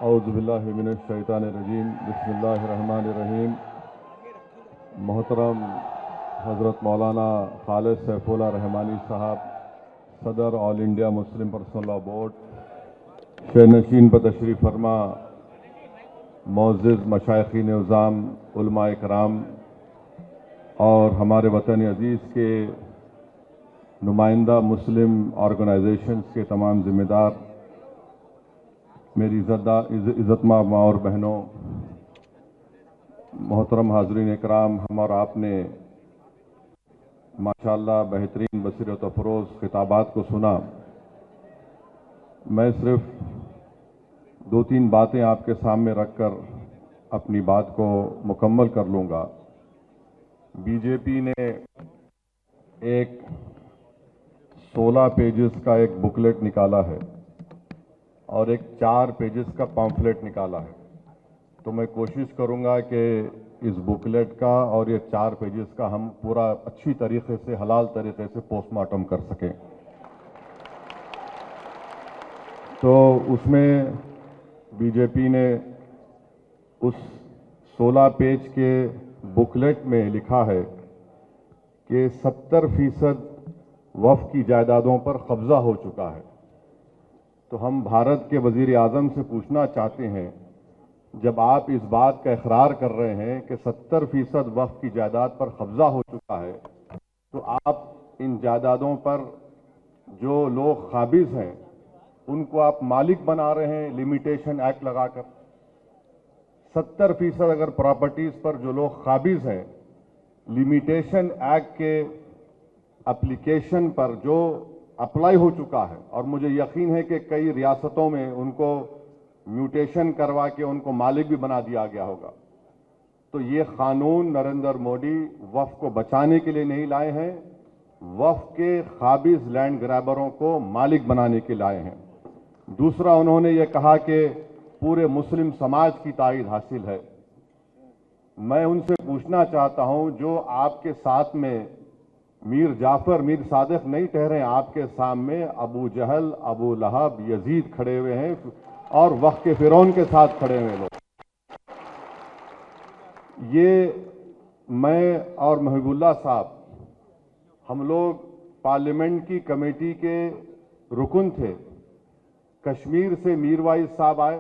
اعوذ باللہ من الشیطان الرجیم بسم اللہ الرحمن الرحیم۔ محترم حضرت مولانا خالد سیف اللہ رحمانی صاحب، صدر all India Muslim personal law board, شہنشین پر تشریف فرما معزز مشائخین نظام، علماء کرام اور ہمارے وطن عزیز کے نمائندہ مسلم آرگنائزیشنز کے تمام ذمہ دار، میری عزت ماں اور بہنوں، محترم حاضرین اکرام، ہم اور آپ نے ماشاءاللہ بہترین بصیرت افروز خطابات کو سنا۔ میں صرف دو تین باتیں آپ کے سامنے رکھ کر اپنی بات کو مکمل کر لوں گا۔ بی جے پی نے ایک 16 پیجز کا ایک بکلیٹ نکالا ہے اور ایک 4 پیجز کا پامفلیٹ نکالا ہے، تو میں کوشش کروں گا کہ اس بکلیٹ کا اور یہ 4 پیجز کا ہم پورا اچھی طریقے سے، حلال طریقے سے پوسٹ مارٹم کر سکیں۔ تو اس میں بی جے پی نے اس 16 پیج کے بکلیٹ میں لکھا ہے کہ 70% وقف کی جائیدادوں پر قبضہ ہو چکا ہے۔ تو ہم بھارت کے وزیر اعظم سے پوچھنا چاہتے ہیں، جب آپ اس بات کا اقرار کر رہے ہیں کہ 70% وقف کی جائیداد پر قبضہ ہو چکا ہے، تو آپ ان جائیدادوں پر جو لوگ قابض ہیں ان کو آپ مالک بنا رہے ہیں لمیٹیشن ایکٹ لگا کر۔ 70% اگر پراپرٹیز پر جو لوگ قابض ہیں، لمیٹیشن ایکٹ کے اپلیکیشن پر جو اپلائی ہو چکا ہے، اور مجھے یقین ہے کہ کئی ریاستوں میں ان کو میوٹیشن کروا کے ان کو مالک بھی بنا دیا گیا ہوگا، تو یہ قانون نریندر مودی وقف کو بچانے کے لیے نہیں لائے ہیں، وقف کے قابض لینڈ گرابروں کو مالک بنانے کے لائے ہیں۔ دوسرا، انہوں نے یہ کہا کہ پورے مسلم سماج کی تائید حاصل ہے۔ میں ان سے پوچھنا چاہتا ہوں، جو آپ کے ساتھ میں میر جعفر، میر صادق نہیں ٹھہرے، آپ کے سامنے ابو جہل، ابو لہب، یزید کھڑے ہوئے ہیں اور وقت کے فرعون کے ساتھ کھڑے ہوئے لوگ۔ یہ میں اور محب اللہ صاحب، ہم لوگ پارلیمنٹ کی کمیٹی کے رکن تھے۔ کشمیر سے میر وائز صاحب آئے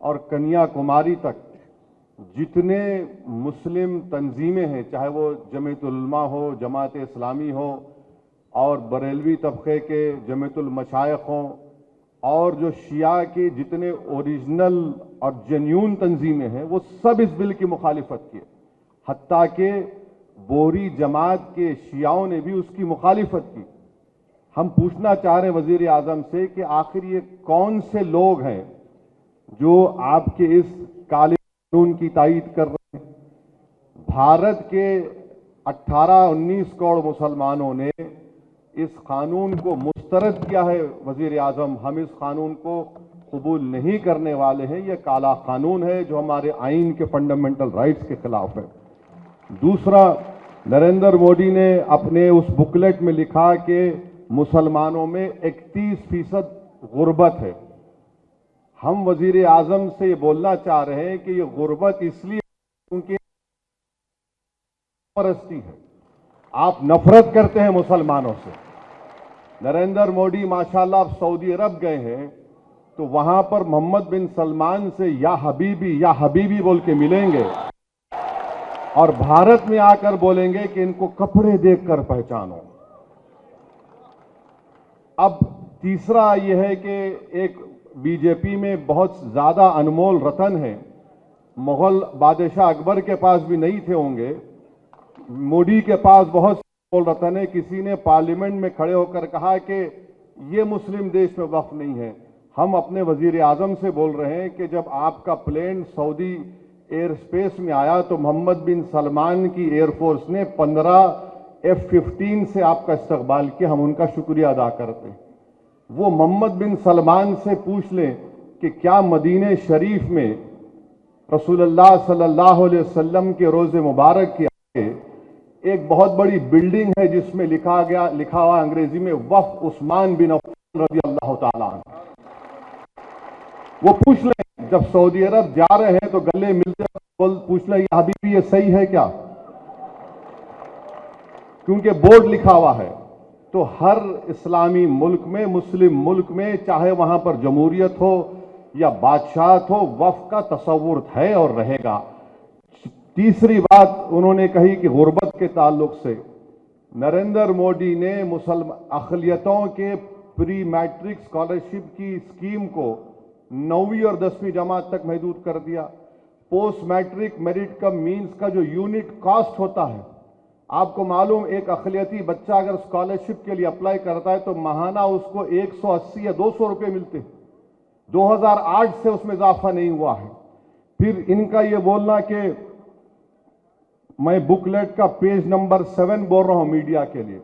اور کنیا کماری تک جتنے مسلم تنظیمیں ہیں، چاہے وہ جمعیت العلماء ہو، جماعت اسلامی ہو، اور بریلوی طبقے کے جمعیت المشائخ ہوں، اور جو شیعہ کے جتنے اوریجنل اور جنیون تنظیمیں ہیں، وہ سب اس بل کی مخالفت کی، حتیٰ کہ بوری جماعت کے شیعوں نے بھی اس کی مخالفت کی۔ ہم پوچھنا چاہ رہے ہیں وزیر اعظم سے کہ آخر یہ کون سے لوگ ہیں جو آپ کے اس کالے قانون کی تائید کر رہے ہیں؟ بھارت کے 18-19 کروڑ مسلمانوں نے اس قانون کو مسترد کیا ہے۔ وزیر اعظم، ہم اس قانون کو قبول نہیں کرنے والے ہیں، یہ کالا قانون ہے جو ہمارے آئین کے فنڈامنٹل رائٹس کے خلاف ہے۔ دوسرا، نریندر مودی نے اپنے اس بکلیٹ میں لکھا کہ مسلمانوں میں 31% غربت ہے۔ ہم وزیر اعظم سے یہ بولنا چاہ رہے ہیں کہ یہ غربت اس لیے کیونکہ پرستی ہے، آپ نفرت کرتے ہیں مسلمانوں سے۔ نریندر مودی ماشاءاللہ آپ سعودی عرب گئے ہیں تو وہاں پر محمد بن سلمان سے یا حبیبی بول کے ملیں گے، اور بھارت میں آ کر بولیں گے کہ ان کو کپڑے دیکھ کر پہچانو۔ اب تیسرا یہ ہے کہ ایک بی جے پی میں بہت زیادہ انمول رتن ہے، مغل بادشاہ اکبر کے پاس بھی نہیں تھے ہوں گے، مودی کے پاس بہت انمول رتن ہے۔ کسی نے پارلیمنٹ میں کھڑے ہو کر کہا کہ یہ مسلم دیش میں وقف نہیں ہے۔ ہم اپنے وزیر اعظم سے بول رہے ہیں کہ جب آپ کا پلین سعودی ایئر سپیس میں آیا تو محمد بن سلمان کی ایئر فورس نے 15 F-15 سے آپ کا استقبال کیا، ہم ان کا شکریہ ادا کرتے ہیں۔ وہ محمد بن سلمان سے پوچھ لیں کہ کیا مدینہ شریف میں رسول اللہ صلی اللہ علیہ وسلم کے روز مبارک کے آگے ایک بہت بڑی بلڈنگ ہے جس میں لکھا ہوا انگریزی میں وقف عثمان بن عفان رضی اللہ تعالیٰ عنہ۔ وہ پوچھ لیں जब सऊदी अरब जा रहे हैं तो गले मिलते पूछना ये हबीबी ये सही है क्या, क्योंकि बोर्ड लिखा हुआ है। तो हर इस्लामी मुल्क में, मुस्लिम मुल्क में, चाहे वहां पर जमहूरियत हो या बादशाहत हो, वक्फ का तसव्वुर है और रहेगा। तीसरी बात उन्होंने कही कि गुर्बत के ताल्लुक से नरेंद्र मोदी ने मुसलमान अक़लियतों के प्री मैट्रिक स्कॉलरशिप की स्कीम को 9वीं और 10वीं जमात तक महदूद कर दिया। Post matric merit come means का जो यूनिट कॉस्ट होता है, आपको मालूम एक अक़लियती बच्चा अगर स्कॉलरशिप के लिए अप्लाई करता है तो माहाना उसको 180 या 200 रुपये मिलते हैं। 2008 से उसमें इजाफा नहीं हुआ है। फिर इनका ये बोलना कि मैं बुकलेट का पेज नंबर 7 बोल रहा हूं मीडिया के लिए,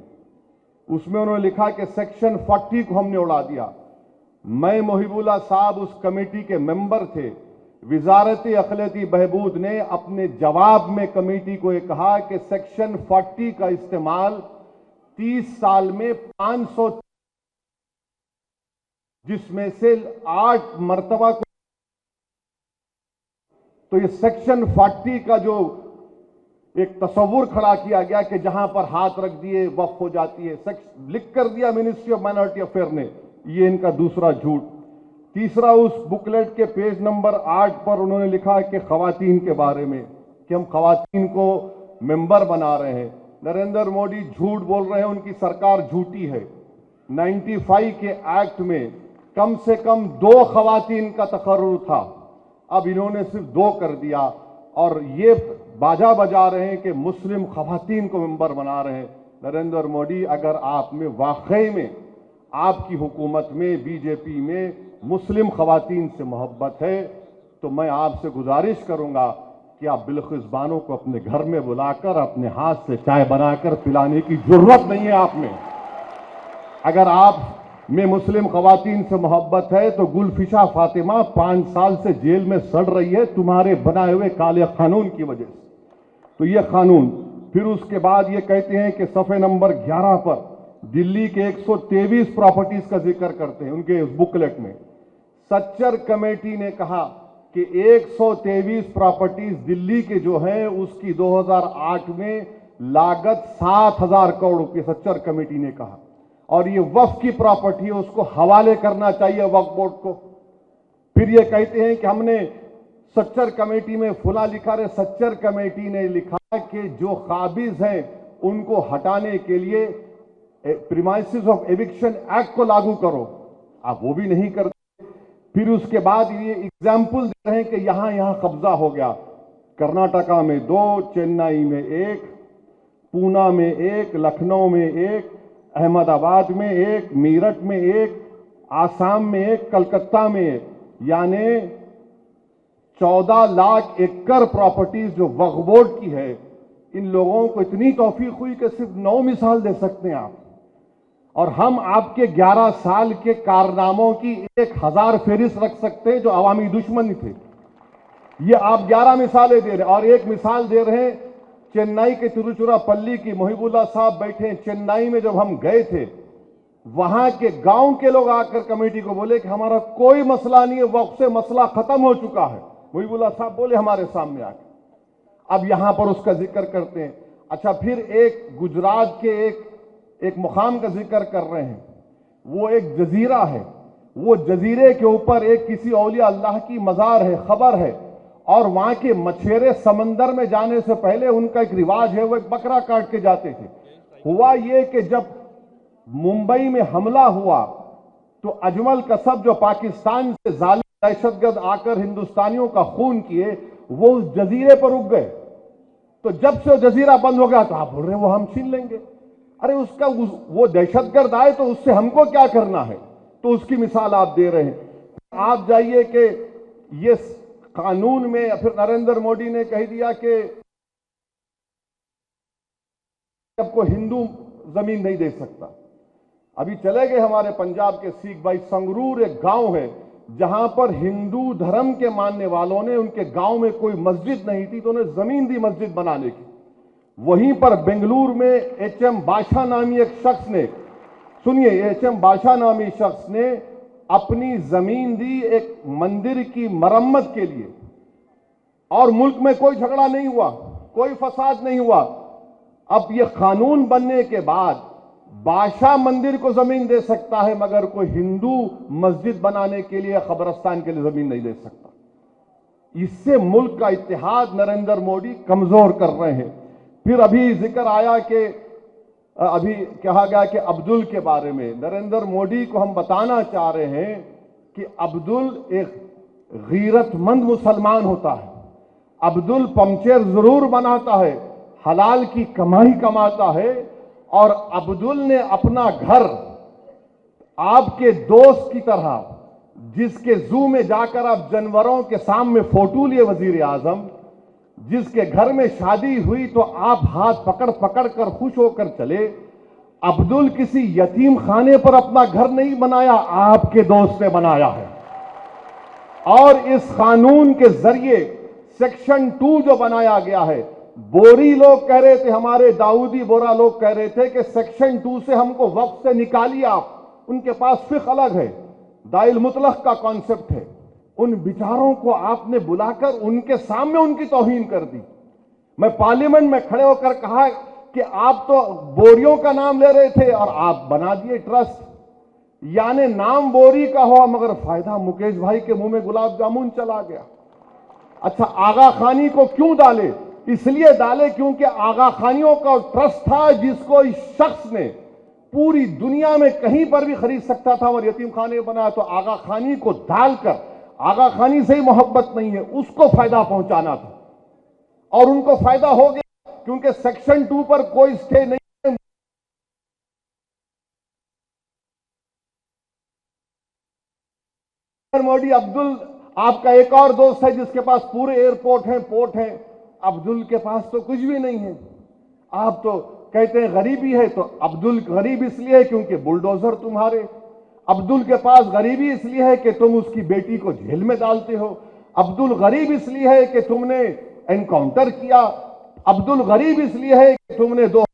उसमें उन्होंने लिखा कि सेक्शन 40 को हमने उड़ा दिया। मैं मोहिबुल्लाह साहब उस कमेटी के मेंबर थे। वजारत अक़लियती बहबूद ने अपने जवाब में कमेटी को ये कहा कि सेक्शन 40 का इस्तेमाल 30 साल में 500, जिसमें से 8 मरतबा को, तो ये सेक्शन 40 का जो एक तस्वुर खड़ा किया गया कि जहां पर हाथ रख दिए वक्फ हो जाती है, लिख कर दिया मिनिस्ट्री ऑफ माइनॉरिटी अफेयर ने। ये इनका दूसरा झूठ। तीसरा, उस बुकलेट के पेज नंबर 8 पर उन्होंने लिखा कि खवातीन के बारे में कि हम खवातीन को मेंबर बना रहे हैं। नरेंद्र मोदी झूठ बोल रहे हैं, उनकी सरकार झूठी है। 95 के एक्ट में कम से कम 2 खवातीन का तकर्रुर था, अब इन्होंने सिर्फ 2 कर दिया और ये बाजा बजा रहे हैं कि मुस्लिम खवातीन को मेंबर बना रहे हैं। नरेंद्र मोदी, अगर आप में वाकई में आपकी हुकूमत में, बीजेपी में मुस्लिम खवातीन से मोहब्बत है तो मैं आपसे गुजारिश करूंगा कि आप बिल्किस बानो को अपने घर में बुलाकर अपने हाथ से चाय बनाकर पिलाने की जरूरत नहीं है आप में। अगर आप में मुस्लिम खवातीन से मोहब्बत है तो गुलफिशा फातिमा 5 साल से जेल में सड़ रही है तुम्हारे बनाए हुए काले कानून की वजह से। तो ये कानून, फिर उसके बाद ये कहते हैं कि सफ़े नंबर 11 पर दिल्ली के 123 प्रॉपर्टीज का जिक्र करते हैं उनके उस बुकलेट में। सच्चर कमेटी ने कहा कि 123 प्रॉपर्टीज दिल्ली के जो हैं उसकी 2008 में लागत 7,000 करोड़ रुपए सच्चर कमेटी ने कहा, और ये वक्फ की प्रॉपर्टी है, उसको हवाले करना चाहिए वक्फ बोर्ड को। फिर ये कहते हैं कि हमने सच्चर कमेटी में फुला लिखा है। सच्चर कमेटी ने लिखा कि जो काबिज हैं उनको हटाने के लिए प्रीमाइसेस ऑफ एविक्शन एक्ट को लागू करो, आप वो भी नहीं करते। फिर उसके बाद ये एग्जाम्पल दे रहे हैं कि यहां कब्जा हो गया। कर्नाटका में 2, चेन्नई में 1, पूना में 1, लखनऊ में 1, अहमदाबाद में 1, मीरठ में 1, आसाम में 1, कलकत्ता में 1, यानी 14 लाख एकड़ प्रॉपर्टीज जो वक्फ बोर्ड की है। इन लोगों को इतनी तौफीक हुई कि सिर्फ 9 मिसाल दे सकते हैं आप, और हम आपके 11 साल के कारनामों की 1000 फहरिस्त रख सकते हैं जो अवामी दुश्मन थे। ये आप 11 मिसालें दे रहे हैं, और एक मिसाल दे रहे हैं चेन्नई के तिरुचिरापल्ली की। मोहिबुल्लाह साहब बैठे हैं चेन्नई में, जब हम गए थे वहां के गांव के लोग आकर कमेटी को बोले कि हमारा कोई मसला नहीं है, वक्फ से मसला खत्म हो चुका है। मोहिबुल्लाह साहब बोले हमारे सामने आकर, अब यहां पर उसका जिक्र करते हैं। अच्छा, फिर एक गुजरात के एक मुकाम का जिक्र कर रहे हैं, वो एक जजीरा है, वो जजीरे के ऊपर एक किसी औलिया अल्लाह की मजार है, खबर है, और वहां के मछेरे समंदर में जाने से पहले उनका एक रिवाज है, वो एक बकरा काट के जाते थे। हुआ ये कि जब मुंबई में हमला हुआ तो अजमल कसब जो पाकिस्तान से जालिम दहशतगर्द आकर हिंदुस्तानियों का खून किए, वो उस जजीरे पर रुक गए। तो जब से वो जजीरा बंद हो गया तो आप बोल रहे हैं वो हम छीन लेंगे। अरे उसका वो दहशतगर्द आए तो उससे हमको क्या करना है, तो उसकी मिसाल आप दे रहे हैं। आप जाइए कि ये कानून में फिर नरेंद्र मोदी ने कह दिया कि सबको हिंदू जमीन नहीं दे सकता। अभी चले गए हमारे पंजाब के सिख भाई, संगरूर एक गांव है जहां पर हिंदू धर्म के मानने वालों ने, उनके गांव में कोई मस्जिद नहीं थी तो उन्हें जमीन दी मस्जिद बनाने की। वहीं पर बेंगलुरु में एच.एम. बादशाह नामी एक शख्स ने, सुनिए, एच.एम. बादशाह नामी शख्स ने अपनी जमीन दी एक मंदिर की मरम्मत के लिए, और मुल्क में कोई झगड़ा नहीं हुआ, कोई फसाद नहीं हुआ। अब ये कानून बनने के बाद बादशाह मंदिर को जमीन दे सकता है, मगर कोई हिंदू मस्जिद बनाने के लिए, कब्रिस्तान के लिए जमीन नहीं दे सकता। इससे मुल्क का इत्तेहाद नरेंद्र मोदी कमजोर कर रहे हैं। फिर अभी जिक्र आया कि अभी कहा गया कि अब्दुल के बारे में, नरेंद्र मोदी को हम बताना चाह रहे हैं कि अब्दुल एक गीरतमंद मुसलमान होता है। अब्दुल पंचर जरूर बनाता है, हलाल की कमाई कमाता है, और अब्दुल ने अपना घर आपके दोस्त की तरह, जिसके जू में जाकर आप जानवरों के सामने फोटो लिए वजीर आजम, जिसके घर में शादी हुई तो आप हाथ पकड़ पकड़ कर खुश होकर चले, अब्दुल किसी यतीम खाने पर अपना घर नहीं बनाया, आपके दोस्त ने बनाया है। और इस कानून के जरिए सेक्शन 2 जो बनाया गया है, बोरी लोग कह रहे थे, हमारे दाऊदी बोरा लोग कह रहे थे कि सेक्शन 2 से हमको वक्त से निकालिए आप, उनके पास फिक्र अलग है, दाइल मुतलक का कॉन्सेप्ट है। उन बिचारों को आपने बुलाकर उनके सामने उनकी तौहीन कर दी। मैं पार्लियामेंट में खड़े होकर कहा कि आप तो बोरियों का नाम ले रहे थे और आप बना दिए ट्रस्ट, यानी नाम बोरी का हुआ मगर फायदा मुकेश भाई के मुंह में गुलाब जामुन चला गया। अच्छा, आगा खानी को क्यों डाले? इसलिए डाले क्योंकि आगा खानियों का ट्रस्ट था जिसको इस शख्स ने पूरी दुनिया में कहीं पर भी खरीद सकता था और यतीम खाने बनाया। तो आगा खानी को डालकर, आगा खानी से ही मोहब्बत नहीं है, उसको फायदा पहुंचाना था, और उनको फायदा हो गया क्योंकि सेक्शन 2 पर कोई स्टे नहीं है। मोदी, अब्दुल आपका एक और दोस्त है जिसके पास पूरे एयरपोर्ट हैं, पोर्ट हैं, अब्दुल के पास तो कुछ भी नहीं है। आप तो कहते हैं गरीबी है, तो अब्दुल गरीब इसलिए है क्योंकि बुलडोजर तुम्हारे। अब्दुल के पास गरीबी इसलिए है कि तुम उसकी बेटी को जेल में डालते हो। अब्दुल गरीब इसलिए है कि तुमने एनकाउंटर किया। अब्दुल गरीब इसलिए है कि तुमने अब्दुल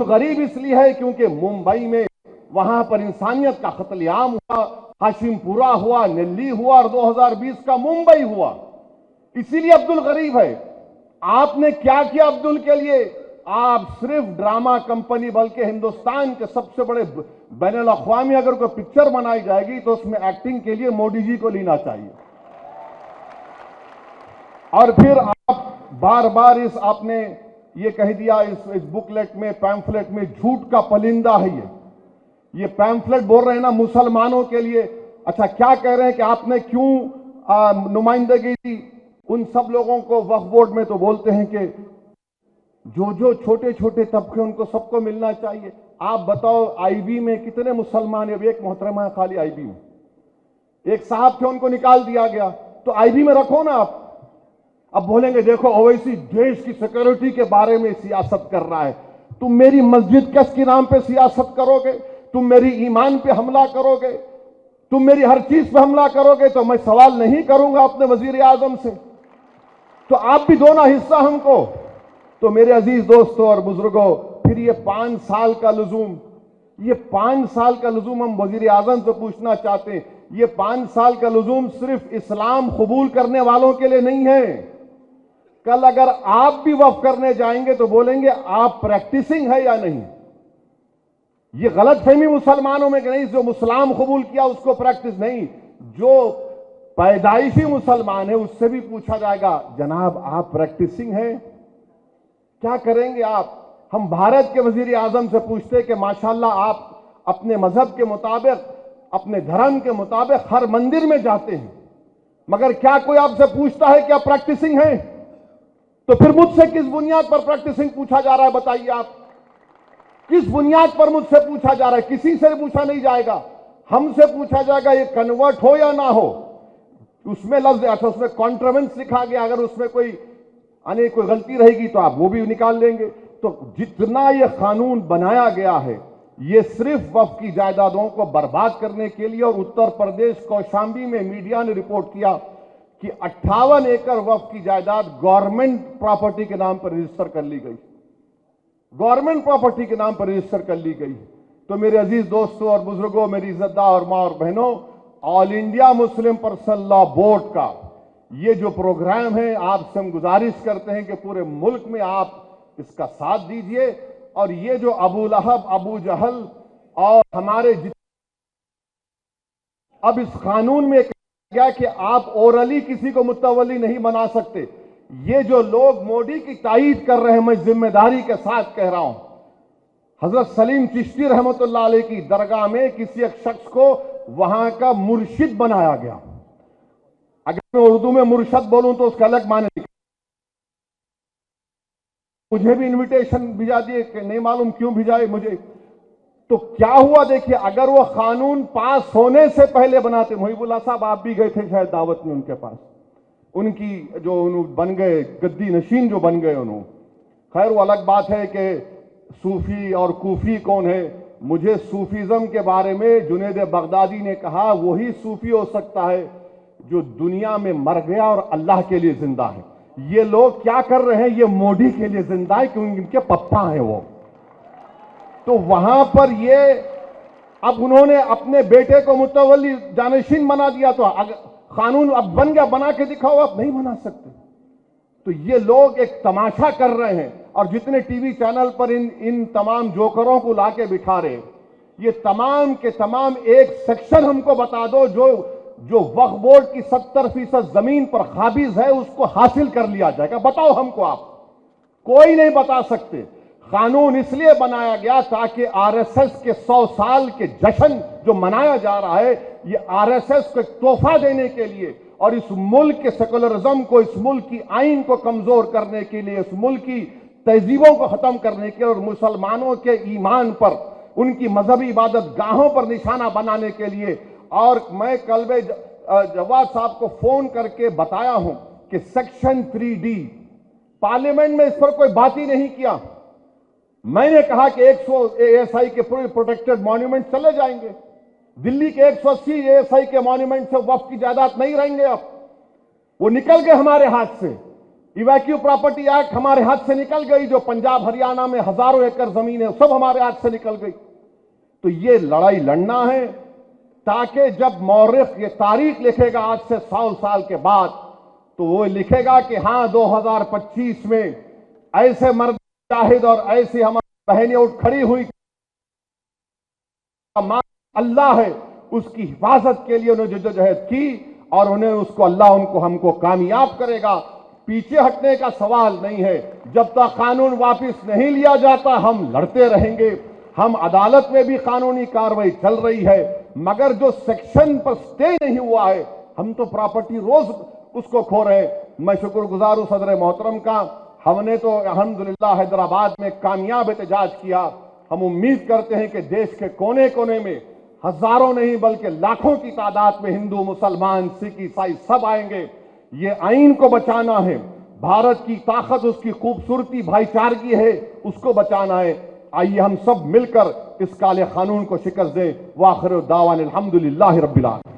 गरीब इसलिए है क्योंकि मुंबई में वहां पर इंसानियत का कत्लेआम हुआ, हाशिमपुरा हुआ, नेल्ली हुआ, और 2020 का मुंबई हुआ, इसीलिए अब्दुल गरीब है। आपने क्या किया अब्दुल के लिए? आप सिर्फ ड्रामा कंपनी, बल्कि हिंदुस्तान के सबसे बड़े बैनुल अक़वामी अगर कोई पिक्चर बनाई जाएगी तो उसमें एक्टिंग के लिए मोदी जी को लेना चाहिए। और फिर आप बार बार आपने ये कह दिया इस बुकलेट में, पैम्फलेट में, झूठ का पलिंदा है ये पैम्फलेट बोल रहे हैं ना मुसलमानों के लिए। अच्छा, क्या कह रहे हैं कि आपने क्यों नुमाइंदगी दी उन सब लोगों को वक्फ बोर्ड में? तो बोलते हैं कि जो छोटे छोटे तबके उनको सबको मिलना चाहिए। आप बताओ आईबी में कितने मुसलमान है? एक मोहतरमा खाली आईबी में, एक साहब थे उनको निकाल दिया गया, तो आईबी में रखो ना आप। अब बोलेंगे देखो ओवैसी देश की सिक्योरिटी के बारे में सियासत कर रहा है। तुम मेरी मस्जिद के नाम पे सियासत करोगे, तुम मेरी ईमान पे हमला करोगे, तुम मेरी हर चीज पे हमला करोगे, तो मैं सवाल नहीं करूंगा अपने वजीर आजम से। तो आप भी दो ना हिस्सा हमको। तो मेरे अजीज दोस्तों और बुजुर्गों, फिर ये 5 साल का लुजूम, ये 5 साल का लुजूम हम वजीर आजम से पूछना चाहते हैं। ये 5 साल का लुजूम सिर्फ इस्लाम कबूल करने वालों के लिए नहीं है। कल अगर आप भी वक्फ करने जाएंगे तो बोलेंगे आप प्रैक्टिसिंग है या नहीं। ये गलत फहमी मुसलमानों में कि नहीं, जो मुसलाम कबूल किया उसको प्रैक्टिस नहीं। जो पैदाइशी मुसलमान है उससे भी पूछा जाएगा जनाब आप प्रैक्टिसिंग है, क्या करेंगे आप? हम भारत के वजीर आजम से पूछते कि माशाल्लाह आप अपने मजहब के मुताबिक, अपने धर्म के मुताबिक हर मंदिर में जाते हैं, मगर क्या कोई आपसे पूछता है कि आप प्रैक्टिसिंग है? तो फिर मुझसे किस बुनियाद पर प्रैक्टिसिंग पूछा जा रहा है? बताइए आप, किस बुनियाद पर मुझसे पूछा जा रहा है? किसी से पूछा नहीं जाएगा, हमसे पूछा जाएगा ये कन्वर्ट हो या ना हो। उसमें लफ्ज, अच्छा उसमें कॉन्ट्रावेंस लिखा गया, अगर उसमें कोई गलती रहेगी तो आप वो भी निकाल लेंगे। तो जितना ये कानून बनाया गया है ये सिर्फ वक्फ की जायदादों को बर्बाद करने के लिए। और उत्तर प्रदेश कौशाम्बी में मीडिया ने रिपोर्ट किया कि 58 एकड़ वक्फ की जायदाद गवर्नमेंट प्रॉपर्टी के नाम पर रजिस्टर कर ली गई, गवर्नमेंट प्रॉपर्टी के नाम पर रजिस्टर कर ली गई। تو میرے عزیز دوستوں اور بزرگوں، میری عزتدار اور ماں اور بہنوں، آل انڈیا مسلم پرسنل لا بورڈ کا یہ جو پروگرام ہے، آپ سے ہم گزارش کرتے ہیں کہ پورے ملک میں آپ اس کا ساتھ دیجئے، اور یہ جو ابو لہب، ابو جہل اور ہمارے اب اس قانون میں کہا گیا کہ آپ اورلی کسی کو متولی نہیں بنا سکتے۔ یہ جو لوگ مودی کی تائید کر رہے ہیں، میں ذمہ داری کے ساتھ کہہ رہا ہوں، حضرت سلیم چشتی رحمت اللہ علیہ کی درگاہ میں کسی ایک شخص کو وہاں کا مرشد بنایا گیا۔ اگر میں اردو میں مرشد بولوں تو اس کا الگ معنی نکلا۔ مجھے بھی انویٹیشن بھیجا دیے کہ نہیں معلوم کیوں بھیجائے مجھے۔ تو کیا ہوا دیکھیے، اگر وہ قانون پاس ہونے سے پہلے بناتے، محب اللہ صاحب آپ بھی گئے تھے شاید دعوت میں ان کے پاس، ان کی جو انہوں بن گئے گدی نشین جو بن گئے انہوں، خیر وہ الگ بات ہے کہ صوفی اور کوفی کون ہے۔ مجھے صوفیزم کے بارے میں جنید بغدادی نے کہا وہی صوفی ہو سکتا ہے جو دنیا میں مر گیا اور اللہ کے لیے زندہ ہے۔ یہ لوگ کیا کر رہے ہیں؟ یہ مودی کے لیے زندہ ہے کیونکہ ان کے پپا ہیں وہ۔ تو وہاں پر یہ اب انہوں نے اپنے بیٹے کو متولی جانشین بنا دیا، تو قانون اب بن گیا، بنا کے دکھاؤ، آپ نہیں بنا سکتے۔ تو یہ لوگ ایک تماشا کر رہے ہیں، اور جتنے ٹی وی چینل پر ان تمام جوکروں کو لا کے بٹھا رہے ہیں، یہ تمام کے تمام ایک سیکشن ہم کو بتا دو جو وقف بورڈ کی 70% زمین پر قابض ہے، اس کو حاصل کر لیا جائے گا۔ بتاؤ ہم کو، آپ کوئی نہیں بتا سکتے۔ قانون اس لیے بنایا گیا تاکہ آر ایس ایس کے 100 سال کے جشن جو منایا جا رہا ہے، یہ آر ایس ایس کو ایک تحفہ دینے کے لیے اور اس ملک کے سیکولرزم کو، اس ملک کی آئین کو کمزور کرنے کے لیے، اس ملک کی تہذیبوں کو ختم کرنے کے لیے اور مسلمانوں کے ایمان پر، ان کی مذہبی عبادت گاہوں پر نشانہ بنانے کے لیے۔ اور میں کل جواد صاحب کو فون کر کے بتایا ہوں کہ سیکشن 3D پارلیمنٹ میں اس پر کوئی بات ہی نہیں کیا۔ میں نے کہا کہ 100 ASI کے پورے پروٹیکٹڈ مانیومنٹ چلے جائیں گے، دلی کے 180 ASI کے مانیومنٹ سے وقف کی جائیداد نہیں رہیں گے، اب وہ نکل گئے ہمارے ہاتھ سے۔ ایویکیو پراپرٹی ایکٹ ہمارے ہاتھ سے نکل گئی، جو پنجاب ہریانہ میں ہزاروں ایکڑ زمین ہے سب ہمارے ہاتھ سے نکل گئی۔ تو یہ لڑائی لڑنا ہے تاکہ جب مورخ یہ تاریخ لکھے گا آج سے 100 سال کے بعد، تو وہ لکھے گا کہ ہاں 2025 میں ایسے مرد جاہد اور ایسی ہماری بہنیں اٹھ کھڑی ہوئی، اللہ ہے اس کی حفاظت کے لیے انہوں نے جدوجہد کی، اور انہیں اس کو اللہ ہم کو کامیاب کرے گا۔ پیچھے ہٹنے کا سوال نہیں ہے۔ جب تک قانون واپس نہیں لیا جاتا ہم لڑتے رہیں گے۔ ہم عدالت میں بھی قانونی کارروائی چل رہی ہے، مگر جو سیکشن پر سٹے نہیں ہوا ہے، ہم تو پراپرٹی روز اس کو کھو رہے ہیں۔ میں شکر گزار ہوں صدر محترم کا، ہم نے تو الحمدللہ حیدرآباد میں کامیاب احتجاج کیا۔ ہم امید کرتے ہیں کہ دیش کے کونے کونے میں ہزاروں نہیں بلکہ لاکھوں کی تعداد میں ہندو، مسلمان، سکھ، عیسائی سب آئیں گے۔ یہ آئین کو بچانا ہے، بھارت کی طاقت، اس کی خوبصورتی بھائی چارگی ہے، اس کو بچانا ہے۔ آئیے ہم سب مل کر اس کالے قانون کو شکست دیں۔ وآخر دعوانا الحمدللہ رب العالمین۔